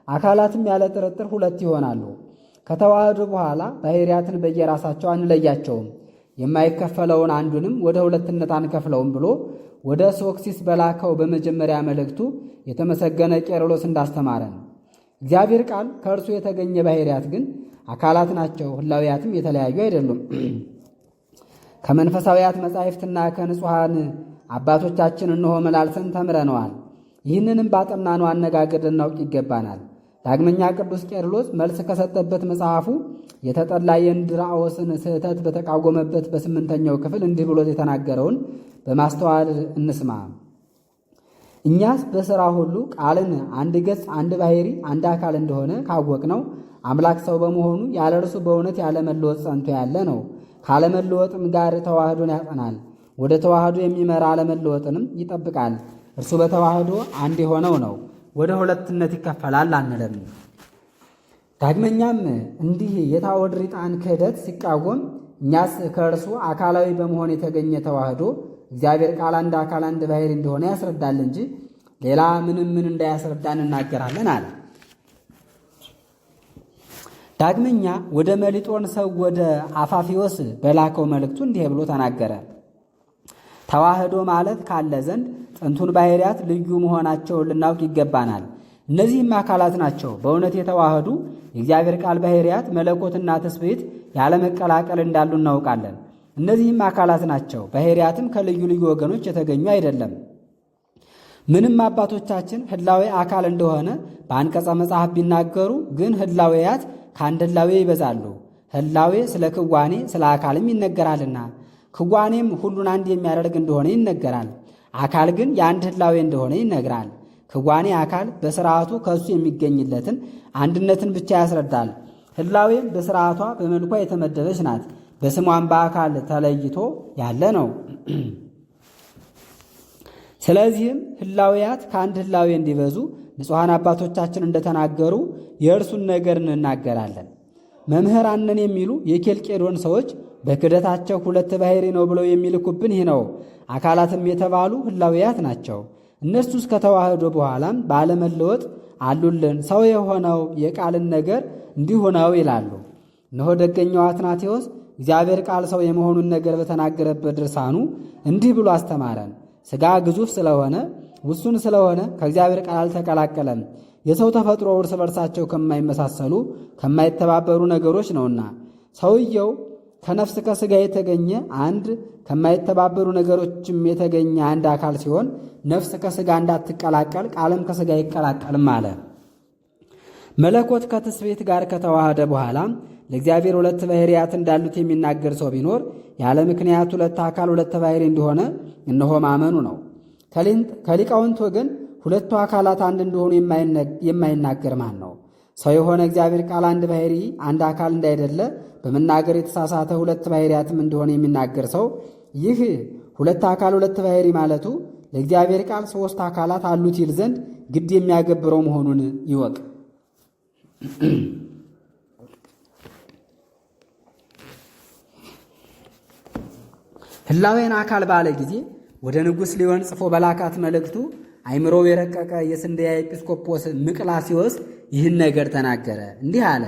አካላትም ያለ ጥርጥር ሁለት ይሆናሉ። ከተዋህዶ በኋላ ባሕርያትን በየራሳቸው አንለያቸውም። የማይከፈለውን አንዱንም ወደ ሁለትነት አንከፍለውም ብሎ ወደ ሶክሲስ በላከው በመጀመሪያ መልእክቱ የተመሰገነ ቄርሎስ እንዳስተማረን እግዚአብሔር ቃል ከእርሱ የተገኘ ባሕርያት ግን አካላት ናቸው። ህላውያትም የተለያዩ አይደሉም። ከመንፈሳዊያት መጻሕፍትና ከንጹሐን አባቶቻችን እንሆ መላልሰን ተምረነዋል። ይህንንም ባጠናነው አነጋገር ልናውቅ ይገባናል። ዳግመኛ ቅዱስ ቄርሎስ መልስ ከሰጠበት መጽሐፉ የተጠላ የእንድርአዎስን ስህተት በተቃወመበት በ8ኛው ክፍል እንዲህ ብሎ የተናገረውን በማስተዋል እንስማ። እኛስ በሥራ ሁሉ ቃልን አንድ ገጽ፣ አንድ ባሕሪ፣ አንድ አካል እንደሆነ ካወቅነው አምላክ ሰው በመሆኑ ያለ እርሱ በእውነት ያለመለወጥ ጸንቶ ያለ ነው። ካለመለወጥም ጋር ተዋህዶን ያጸናል። ወደ ተዋህዶ የሚመራ አለመለወጥንም ይጠብቃል። እርሱ በተዋህዶ አንድ የሆነው ነው። ወደ ሁለትነት ይከፈላል አንልም። ዳግመኛም እንዲህ የታወድሪጣን ክህደት ሲቃወም እኛስ ከእርሱ አካላዊ በመሆን የተገኘ ተዋህዶ እግዚአብሔር ቃል አንድ አካል አንድ ባሕሪ እንደሆነ ያስረዳል እንጂ ሌላ ምን እንዳያስረዳን እናገራለን አለ። ዳግመኛ ወደ መሊጦን ሰው ወደ አፋፊዎስ በላከው መልእክቱ እንዲህ ብሎ ተናገረ። ተዋህዶ ማለት ካለ ዘንድ ጥንቱን ባሕርያት ልዩ መሆናቸውን ልናውቅ ይገባናል። እነዚህም አካላት ናቸው። በእውነት የተዋህዱ የእግዚአብሔር ቃል ባሕርያት መለኮትና ትስብእት ያለመቀላቀል እንዳሉ እናውቃለን። እነዚህም አካላት ናቸው። ባሕርያትም ከልዩ ልዩ ወገኖች የተገኙ አይደለም። ምንም አባቶቻችን ህላዌ አካል እንደሆነ በአንቀጸ መጽሐፍ ቢናገሩ ግን ህላዌያት ከአንድ ህላዌ ይበዛሉ። ህላዌ ስለ ክዋኔ ስለ አካልም ይነገራልና ክዋኔም ሁሉን አንድ የሚያደርግ እንደሆነ ይነገራል። አካል ግን የአንድ ህላዌ እንደሆነ ይነግራል። ክዋኔ አካል በሥርዓቱ ከእሱ የሚገኝለትን አንድነትን ብቻ ያስረዳል። ህላዌም በሥርዓቷ በመልኳ የተመደበች ናት። በስሟም በአካል ተለይቶ ያለ ነው። ስለዚህም ህላዌያት ከአንድ ህላዌ እንዲበዙ ንጹሐን አባቶቻችን እንደተናገሩ የእርሱን ነገር እንናገራለን። መምህራን ነን የሚሉ የኬልቄዶን ሰዎች በክደታቸው ሁለት ባሕሪ ነው ብለው የሚልኩብን ይህ ነው። አካላትም የተባሉ ህላዌያት ናቸው። እነርሱስ ከተዋህዶ በኋላም ባለመለወጥ አሉልን። ሰው የሆነው የቃልን ነገር እንዲሁ ነው ይላሉ። እነሆ ደገኛው አትናቴዎስ እግዚአብሔር ቃል ሰው የመሆኑን ነገር በተናገረበት ድርሳኑ እንዲህ ብሎ አስተማረን። ሥጋ ግዙፍ ስለሆነ ውሱን ስለሆነ ከእግዚአብሔር ቃል አልተቀላቀለም። የሰው ተፈጥሮ እርስ በርሳቸው ከማይመሳሰሉ ከማይተባበሩ ነገሮች ነውና ሰውየው ከነፍስ ከሥጋ የተገኘ አንድ ከማይተባበሩ ነገሮችም የተገኘ አንድ አካል ሲሆን ነፍስ ከሥጋ እንዳትቀላቀል ቃልም ከሥጋ አይቀላቀልም አለ። መለኮት ከትስብእት ጋር ከተዋሃደ በኋላ ለእግዚአብሔር ሁለት ባሕርያት እንዳሉት የሚናገር ሰው ቢኖር ያለ ምክንያት ሁለት አካል ሁለት ባሕሪ እንደሆነ እነሆ ማመኑ ነው። ከሊቃውንት ወገን ሁለቱ አካላት አንድ እንደሆኑ የማይናገር ማን ነው? ሰው የሆነ እግዚአብሔር ቃል አንድ ባሕሪ አንድ አካል እንዳይደለ በመናገር የተሳሳተ ሁለት ባሕርያትም እንደሆነ የሚናገር ሰው ይህ ሁለት አካል ሁለት ባሕሪ ማለቱ ለእግዚአብሔር ቃል ሦስት አካላት አሉት ይል ዘንድ ግድ የሚያገብረው መሆኑን ይወቅ። ህላዌን አካል ባለ ጊዜ ወደ ንጉሥ ሊሆን ጽፎ በላካት መልእክቱ አይምሮው የረቀቀ የስንድያ ኤጲስቆጶስ ምቅላሲዎስ ይህን ነገር ተናገረ። እንዲህ አለ።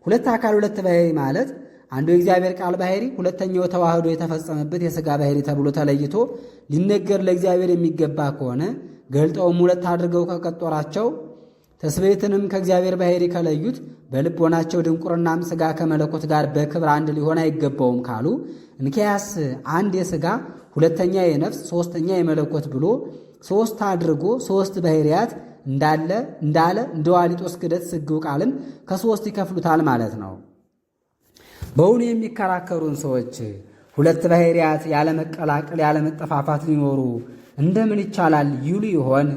ሁለት አካል ሁለት ባሕሪ ማለት አንዱ የእግዚአብሔር ቃል ባሕሪ፣ ሁለተኛው ተዋህዶ የተፈጸመበት የሥጋ ባሕሪ ተብሎ ተለይቶ ሊነገር ለእግዚአብሔር የሚገባ ከሆነ ገልጠውም ሁለት አድርገው ከቀጦራቸው ትስብእትንም ከእግዚአብሔር ባሕሪ ከለዩት በልቦናቸው ድንቁርናም ሥጋ ከመለኮት ጋር በክብር አንድ ሊሆን አይገባውም ካሉ እንኪያስ አንድ የሥጋ ሁለተኛ የነፍስ ሦስተኛ የመለኮት ብሎ ሦስት አድርጎ ሦስት ባሕርያት እንዳለ እንደ ዋሊጦስ ክደት ስግው ቃልን ከሦስት ይከፍሉታል ማለት ነው። በውኑ የሚከራከሩን ሰዎች ሁለት ባሕርያት ያለመቀላቀል ያለመጠፋፋት ሊኖሩ እንደምን ይቻላል ይሉ ይሆን?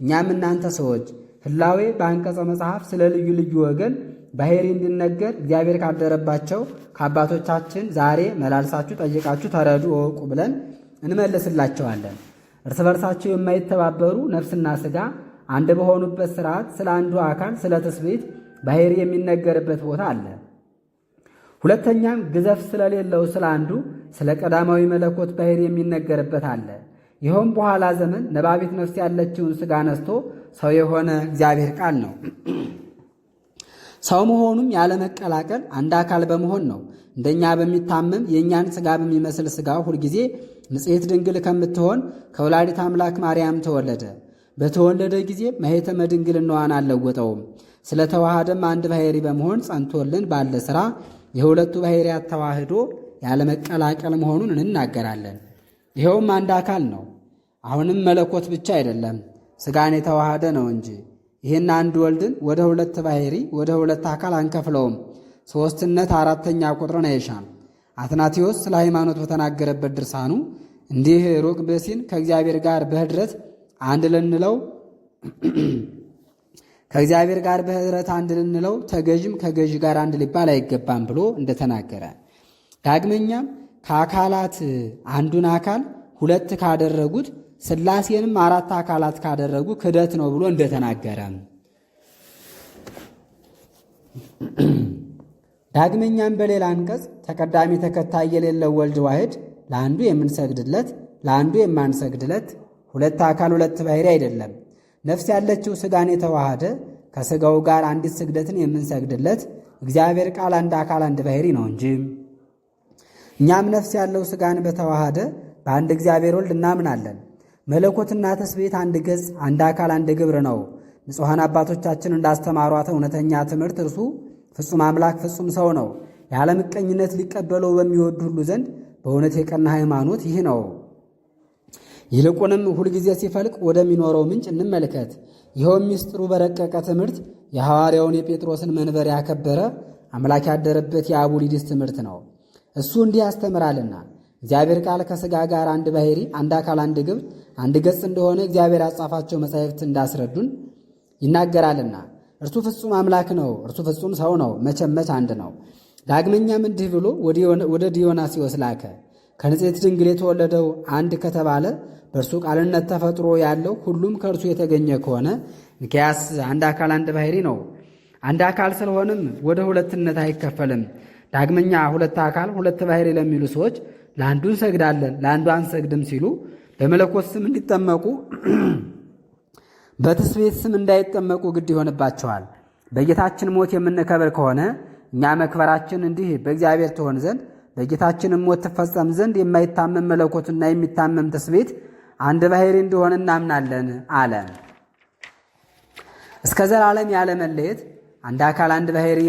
እኛም እናንተ ሰዎች ህላዌ በአንቀጸ መጽሐፍ ስለ ልዩ ልዩ ወገን ባሕሪ እንዲነገር እግዚአብሔር ካደረባቸው ከአባቶቻችን ዛሬ መላልሳችሁ ጠይቃችሁ ተረዱ እወቁ ብለን እንመልስላቸዋለን። እርስ በርሳቸው የማይተባበሩ ነፍስና ሥጋ አንድ በሆኑበት ሥርዓት ስለ አንዱ አካል ስለ ትስብእት ባሕሪ የሚነገርበት ቦታ አለ። ሁለተኛም ግዘፍ ስለሌለው ስለ አንዱ ስለ ቀዳማዊ መለኮት ባሕሪ የሚነገርበት አለ። ይኸውም በኋላ ዘመን ነባቢት ነፍስ ያለችውን ሥጋ ነስቶ ሰው የሆነ እግዚአብሔር ቃል ነው። ሰው መሆኑም ያለመቀላቀል አንድ አካል በመሆን ነው። እንደኛ በሚታመም የእኛን ሥጋ በሚመስል ሥጋ ሁልጊዜ ንጽሕት ድንግል ከምትሆን ከወላዲት አምላክ ማርያም ተወለደ። በተወለደ ጊዜ ማኅተመ ድንግልናዋን አልለወጠውም። ስለ ተዋሃደም አንድ ባሕሪ በመሆን ጸንቶልን ባለ ሥራ የሁለቱ ባሕርያት ተዋህዶ ያለመቀላቀል መሆኑን እንናገራለን። ይኸውም አንድ አካል ነው። አሁንም መለኮት ብቻ አይደለም፣ ሥጋን የተዋሃደ ነው እንጂ። ይህን አንድ ወልድን ወደ ሁለት ባሕሪ ወደ ሁለት አካል አንከፍለውም። ሦስትነት አራተኛ ቁጥርን አይሻም። አትናቴዎስ ስለ ሃይማኖት በተናገረበት ድርሳኑ እንዲህ ሩቅ ብእሲን ከእግዚአብሔር ጋር በኅድረት አንድ ልንለው ከእግዚአብሔር ጋር በኅድረት አንድ ልንለው ተገዥም ከገዥ ጋር አንድ ሊባል አይገባም ብሎ እንደተናገረ፣ ዳግመኛም ከአካላት አንዱን አካል ሁለት ካደረጉት ሥላሴንም አራት አካላት ካደረጉ ክደት ነው ብሎ እንደተናገረ፣ ዳግመኛም በሌላ አንቀጽ ተቀዳሚ ተከታይ የሌለው ወልድ ዋሕድ ለአንዱ የምንሰግድለት ለአንዱ የማንሰግድለት ሁለት አካል ሁለት ባሕሪ አይደለም። ነፍስ ያለችው ሥጋን የተዋሃደ ከሥጋው ጋር አንዲት ስግደትን የምንሰግድለት እግዚአብሔር ቃል አንድ አካል አንድ ባሕሪ ነው እንጂ። እኛም ነፍስ ያለው ሥጋን በተዋሃደ በአንድ እግዚአብሔር ወልድ እናምናለን። መለኮትና ትስብእት አንድ ገጽ አንድ አካል አንድ ግብር ነው። ንጹሐን አባቶቻችን እንዳስተማሯት እውነተኛ ትምህርት እርሱ ፍጹም አምላክ ፍጹም ሰው ነው። ያለ ምቀኝነት ሊቀበለው በሚወዱ ሁሉ ዘንድ በእውነት የቀና ሃይማኖት ይህ ነው። ይልቁንም ሁልጊዜ ሲፈልቅ ወደሚኖረው ምንጭ እንመልከት። ይኸውም ምስጢሩ በረቀቀ ትምህርት የሐዋርያውን የጴጥሮስን መንበር ያከበረ አምላክ ያደረበት የአቡሊዲስ ትምህርት ነው። እሱ እንዲህ ያስተምራልና እግዚአብሔር ቃል ከሥጋ ጋር አንድ ባሕሪ አንድ አካል አንድ ግብር አንድ ገጽ እንደሆነ እግዚአብሔር ያጻፋቸው መጻሕፍት እንዳስረዱን ይናገራልና እርሱ ፍጹም አምላክ ነው፣ እርሱ ፍጹም ሰው ነው፣ መቼም አንድ ነው። ዳግመኛም እንዲህ ብሎ ወደ ዲዮናስዮስ ላከ። ከንጽሕት ድንግል የተወለደው አንድ ከተባለ በእርሱ ቃልነት ተፈጥሮ ያለው ሁሉም ከእርሱ የተገኘ ከሆነ እንኪያስ አንድ አካል አንድ ባሕሪ ነው። አንድ አካል ስለሆነም ወደ ሁለትነት አይከፈልም። ዳግመኛ ሁለት አካል ሁለት ባሕሪ ለሚሉ ሰዎች ለአንዱ እንሰግዳለን ለአንዱ አንሰግድም ሲሉ በመለኮት ስም እንዲጠመቁ በትስብእት ስም እንዳይጠመቁ ግድ ይሆንባቸዋል። በጌታችን ሞት የምንከብር ከሆነ እኛ መክበራችን እንዲህ በእግዚአብሔር ትሆን ዘንድ በጌታችንም ሞት ትፈጸም ዘንድ የማይታመም መለኮትና የሚታመም ትስብእት አንድ ባሕሪ እንደሆነ እናምናለን አለ። እስከ ዘላለም ያለ መለየት አንድ አካል አንድ ባሕሪ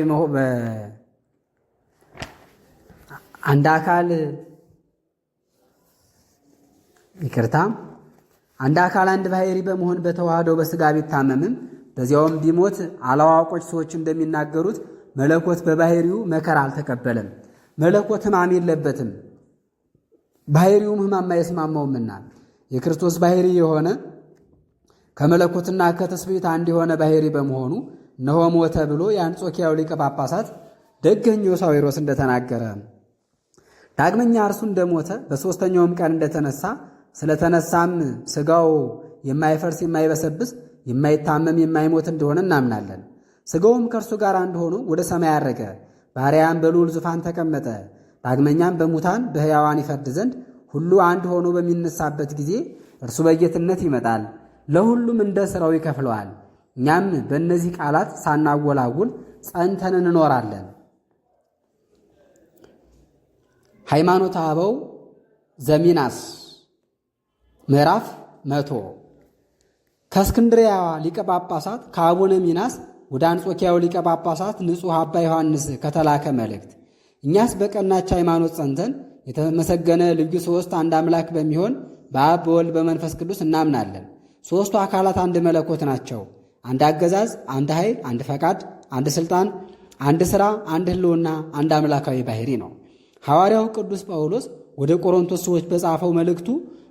አንድ አካል አንድ ባሕሪ በመሆን በተዋህደው በሥጋ ቢታመምም በዚያውም ቢሞት አላዋቆች ሰዎች እንደሚናገሩት መለኮት በባሕሪው መከራ አልተቀበለም። መለኮት ሕማም የለበትም፣ ባሕሪውም ሕማም አይስማማውምና የክርስቶስ ባሕሪ የሆነ ከመለኮትና ከትስብእት አንድ የሆነ ባሕሪ በመሆኑ እነሆ ሞተ ብሎ የአንጾኪያው ሊቀ ጳጳሳት ደገኛው ሳዊሮስ እንደተናገረ፣ ዳግመኛ እርሱ እንደሞተ በሦስተኛውም ቀን እንደተነሳ ስለተነሳም ሥጋው የማይፈርስ የማይበሰብስ የማይታመም የማይሞት እንደሆነ እናምናለን። ሥጋውም ከእርሱ ጋር አንድ ሆኖ ወደ ሰማይ አረገ፣ በአርያም በልዑል ዙፋን ተቀመጠ። ዳግመኛም በሙታን በሕያዋን ይፈርድ ዘንድ ሁሉ አንድ ሆኖ በሚነሳበት ጊዜ እርሱ በጌትነት ይመጣል፣ ለሁሉም እንደ ሥራው ይከፍለዋል። እኛም በእነዚህ ቃላት ሳናወላውል ጸንተን እንኖራለን። ሃይማኖተ አበው ዘሚናስ ምዕራፍ 100 ከእስክንድርያ ሊቀ ጳጳሳት ከአቡነ ሚናስ ወደ አንጾኪያው ሊቀ ጳጳሳት ንጹሕ አባ ዮሐንስ ከተላከ መልእክት። እኛስ በቀናች ሃይማኖት ጸንተን የተመሰገነ ልዩ ሦስት አንድ አምላክ በሚሆን በአብ በወልድ በመንፈስ ቅዱስ እናምናለን። ሦስቱ አካላት አንድ መለኮት ናቸው። አንድ አገዛዝ፣ አንድ ኃይል፣ አንድ ፈቃድ፣ አንድ ሥልጣን፣ አንድ ሥራ፣ አንድ ሕልውና፣ አንድ አምላካዊ ባሕሪ ነው። ሐዋርያው ቅዱስ ጳውሎስ ወደ ቆሮንቶስ ሰዎች በጻፈው መልእክቱ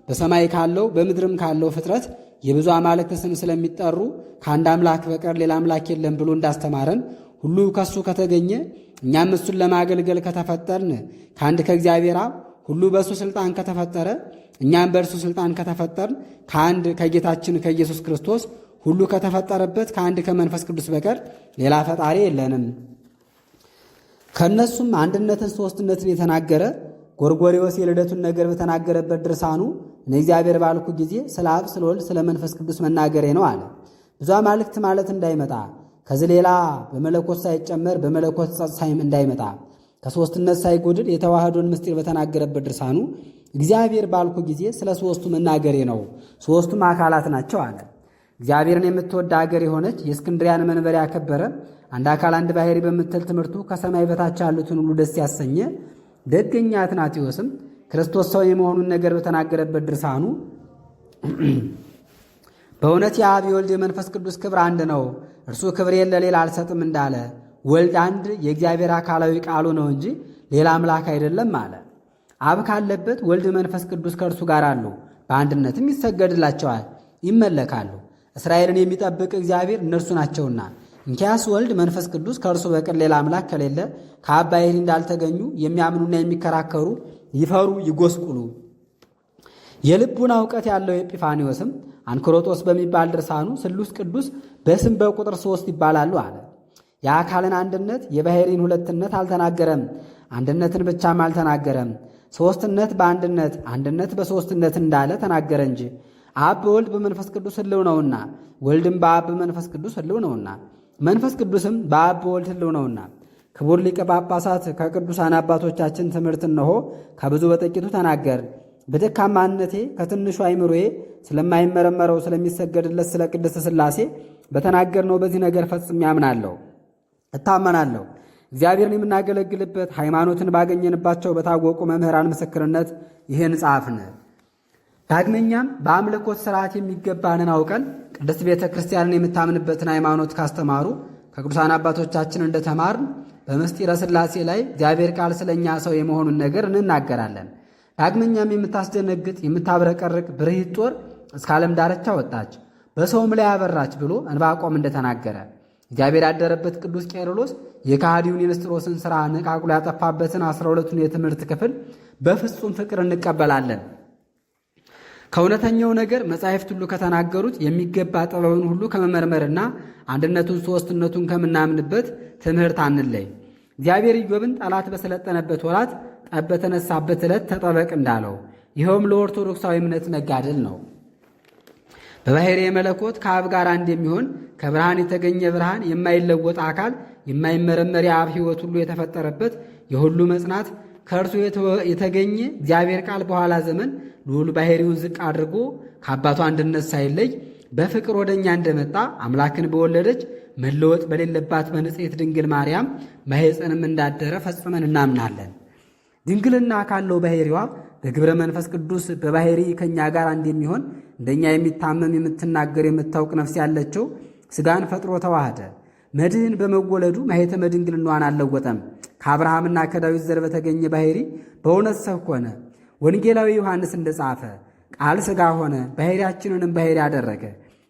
በሰማይ ካለው በምድርም ካለው ፍጥረት የብዙ አማልክት ስም ስለሚጠሩ ከአንድ አምላክ በቀር ሌላ አምላክ የለም ብሎ እንዳስተማረን ሁሉ ከሱ ከተገኘ እኛም እሱን ለማገልገል ከተፈጠርን ከአንድ ከእግዚአብሔር አብ ሁሉ በእሱ ሥልጣን ከተፈጠረ እኛም በእርሱ ሥልጣን ከተፈጠርን ከአንድ ከጌታችን ከኢየሱስ ክርስቶስ ሁሉ ከተፈጠረበት ከአንድ ከመንፈስ ቅዱስ በቀር ሌላ ፈጣሪ የለንም። ከእነሱም አንድነትን ሦስትነትን የተናገረ ጎርጎርዮስ የልደቱን ነገር በተናገረበት ድርሳኑ እኔ እግዚአብሔር ባልኩ ጊዜ ስለ አብ ስለ ወልድ ስለ መንፈስ ቅዱስ መናገሬ ነው አለ። ብዙ አማልክት ማለት እንዳይመጣ ከዚህ ሌላ በመለኮት ሳይጨመር በመለኮት ጸጥሳይም እንዳይመጣ ከሦስትነት ሳይጎድል የተዋህዶን ምስጢር በተናገረበት ድርሳኑ እግዚአብሔር ባልኩ ጊዜ ስለ ሦስቱ መናገሬ ነው፣ ሦስቱም አካላት ናቸው አለ። እግዚአብሔርን የምትወድ አገር የሆነች የእስክንድሪያን መንበር ያከበረ አንድ አካል አንድ ባሕሪ በምትል ትምህርቱ ከሰማይ በታች ያሉትን ሁሉ ደስ ያሰኘ ደገኛ አትናቴዎስም ክርስቶስ ሰው የመሆኑን ነገር በተናገረበት ድርሳኑ በእውነት የአብ የወልድ የመንፈስ ቅዱስ ክብር አንድ ነው፣ እርሱ ክብሬን ለሌላ አልሰጥም እንዳለ ወልድ አንድ የእግዚአብሔር አካላዊ ቃሉ ነው እንጂ ሌላ አምላክ አይደለም አለ። አብ ካለበት ወልድ መንፈስ ቅዱስ ከእርሱ ጋር አሉ፣ በአንድነትም ይሰገድላቸዋል፣ ይመለካሉ። እስራኤልን የሚጠብቅ እግዚአብሔር እነርሱ ናቸውና። እንኪያስ ወልድ መንፈስ ቅዱስ ከእርሱ በቀር ሌላ አምላክ ከሌለ ከአብ ባሕርይ እንዳልተገኙ የሚያምኑና የሚከራከሩ ይፈሩ ይጎስቁሉ። የልቡና እውቀት ያለው ኤጲፋኒዎስም አንክሮጦስ በሚባል ድርሳኑ ስሉስ ቅዱስ በስም በቁጥር 3 ይባላሉ አለ። የአካልን አንድነት የባሕርይን ሁለትነት አልተናገረም፣ አንድነትን ብቻም አልተናገረም። ሦስትነት በአንድነት አንድነት በሦስትነት እንዳለ ተናገረ እንጂ አብ በወልድ በመንፈስ ቅዱስ ሕልው ነውና፣ ወልድም በአብ በመንፈስ ቅዱስ ሕልው ነውና፣ መንፈስ ቅዱስም በአብ በወልድ ሕልው ነውና። ክቡር ሊቀ ጳጳሳት ከቅዱሳን አባቶቻችን ትምህርት እነሆ ከብዙ በጥቂቱ ተናገር። በደካማነቴ ከትንሹ አይምሮዬ ስለማይመረመረው ስለሚሰገድለት ስለ ቅድስት ሥላሴ በተናገርነው በዚህ ነገር ፈጽሜ አምናለሁ እታመናለሁ። እግዚአብሔርን የምናገለግልበት ሃይማኖትን ባገኘንባቸው በታወቁ መምህራን ምስክርነት ይህን ጻፍን። ዳግመኛም በአምልኮት ሥርዓት የሚገባንን አውቀን ቅድስት ቤተ ክርስቲያንን የምታምንበትን ሃይማኖት ካስተማሩ ከቅዱሳን አባቶቻችን እንደተማርን በምስጢረ ሥላሴ ላይ እግዚአብሔር ቃል ስለ እኛ ሰው የመሆኑን ነገር እንናገራለን። ዳግመኛም የምታስደነግጥ የምታብረቀርቅ ብርሂት ጦር እስከ ዓለም ዳርቻ ወጣች፣ በሰውም ላይ አበራች ብሎ ዕንባቆም እንደተናገረ እግዚአብሔር ያደረበት ቅዱስ ቄርሎስ የከሃዲውን የንስጥሮስን ሥራ ነቃቅሎ ያጠፋበትን 12ቱን የትምህርት ክፍል በፍጹም ፍቅር እንቀበላለን። ከእውነተኛው ነገር መጻሕፍት ሁሉ ከተናገሩት የሚገባ ጥበብን ሁሉ ከመመርመርና አንድነቱን ሦስትነቱን ከምናምንበት ትምህርት አንለይ። እግዚአብሔር ኢዮብን ጠላት በሰለጠነበት ወራት ጠብ በተነሳበት ዕለት ተጠበቅ እንዳለው ይኸውም ለኦርቶዶክሳዊ እምነት መጋደል ነው። በባሕርየ መለኮት ከአብ ጋር አንድ የሚሆን ከብርሃን የተገኘ ብርሃን የማይለወጥ አካል የማይመረመር የአብ ሕይወት ሁሉ የተፈጠረበት የሁሉ መጽናት ከእርሱ የተገኘ እግዚአብሔር ቃል በኋላ ዘመን ልዑል ባሕርዩን ዝቅ አድርጎ ከአባቱ አንድነት ሳይለይ በፍቅር ወደ እኛ እንደመጣ አምላክን በወለደች መለወጥ በሌለባት በንጽሕት ድንግል ማርያም ማኅፀንም እንዳደረ ፈጽመን እናምናለን። ድንግልና ካለው ባሕርይዋ በግብረ መንፈስ ቅዱስ በባሕርይ ከእኛ ጋር አንድ የሚሆን እንደኛ የሚታመም የምትናገር የምታውቅ ነፍስ ያለችው ሥጋን ፈጥሮ ተዋህደ። መድህን በመወለዱ ማኅተመ ድንግልናዋን አልለወጠም። ከአብርሃምና ከዳዊት ዘር በተገኘ ባሕርይ በእውነት ሰው ሆነ። ወንጌላዊ ዮሐንስ እንደጻፈ ቃል ሥጋ ሆነ፣ ባሕርያችንንም ባሕርይ አደረገ።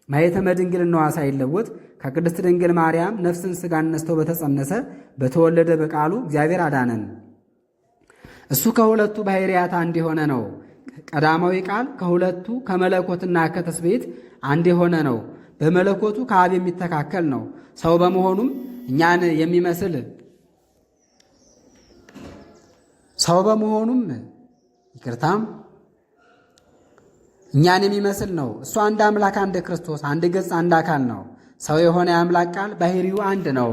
ማኅተመ ድንግልናዋ ሳይለወጥ ከቅድስት ድንግል ማርያም ነፍስን ሥጋን ነስቶ በተጸነሰ በተወለደ በቃሉ እግዚአብሔር አዳነን። እሱ ከሁለቱ ባሕርያት አንድ የሆነ ነው። ቀዳማዊ ቃል ከሁለቱ ከመለኮትና ከትስብእት አንድ የሆነ ነው። በመለኮቱ ከአብ የሚተካከል ነው። ሰው በመሆኑም እኛን የሚመስል እኛን የሚመስል ነው። እሱ አንድ አምላክ አንድ ክርስቶስ አንድ ገጽ አንድ አካል ነው። ሰው የሆነ የአምላክ ቃል ባሕርዩ አንድ ነው።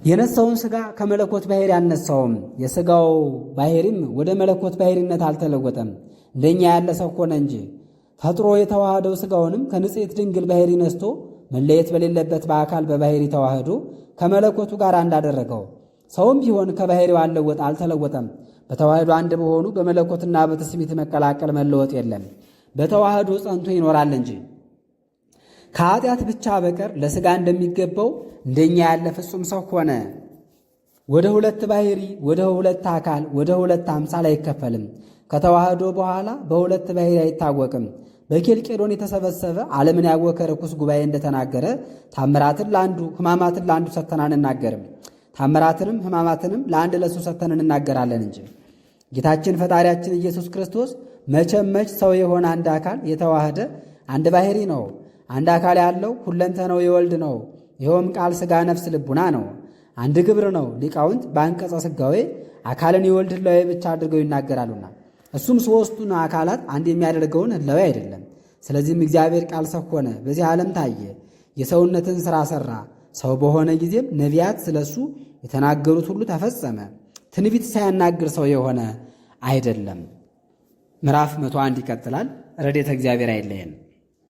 የነሳውን ሥጋ ከመለኮት ባሕርይ አልነሳውም። የሥጋው ባሕርይም ወደ መለኮት ባሕርይነት አልተለወጠም፣ እንደኛ ያለ ሰው ሆነ እንጂ። ፈጥሮ የተዋህደው ሥጋውንም ከንጽሕት ድንግል ባሕርይ ነስቶ መለየት በሌለበት በአካል በባሕርይ ተዋህዶ ከመለኮቱ ጋር እንዳደረገው ሰውም ቢሆን ከባሕርይው አልተለወጠም። በተዋህዶ አንድ በሆኑ በመለኮትና በትስብእት መቀላቀል መለወጥ የለም፣ በተዋህዶ ጸንቶ ይኖራል እንጂ። ከኃጢአት ብቻ በቀር ለሥጋ እንደሚገባው እንደኛ ያለ ፍጹም ሰው ሆነ። ወደ ሁለት ባሕርይ፣ ወደ ሁለት አካል፣ ወደ ሁለት አምሳል አይከፈልም። ከተዋህዶ በኋላ በሁለት ባሕርይ አይታወቅም። በኬልቄዶን የተሰበሰበ ዓለምን ያወከ ርኩስ ጉባኤ እንደተናገረ ታምራትን ለአንዱ ሕማማትን ለአንዱ ሰጥተን አንናገርም። ታምራትንም ሕማማትንም ለአንድ ለሱ ሰጥተን እንናገራለን እንጂ። ጌታችን ፈጣሪያችን ኢየሱስ ክርስቶስ መች ሰው የሆነ አንድ አካል የተዋህደ አንድ ባሕርይ ነው። አንድ አካል ያለው ሁለንተናው የወልድ ነው። ይኸውም ቃል ሥጋ ነፍስ ልቡና ነው። አንድ ግብር ነው። ሊቃውንት በአንቀጸ ሥጋዌ አካልን የወልድ ሕላዌ ብቻ አድርገው ይናገራሉና እሱም ሦስቱን አካላት አንድ የሚያደርገውን ሕላዌ አይደለም። ስለዚህም እግዚአብሔር ቃል ሰው ሆነ፣ በዚህ ዓለም ታየ፣ የሰውነትን ሥራ ሠራ። ሰው በሆነ ጊዜም ነቢያት ስለ እሱ የተናገሩት ሁሉ ተፈጸመ። ትንቢት ሳያናግር ሰው የሆነ አይደለም። ምዕራፍ 101 ይቀጥላል። ረድኤተ እግዚአብሔር አይለየን።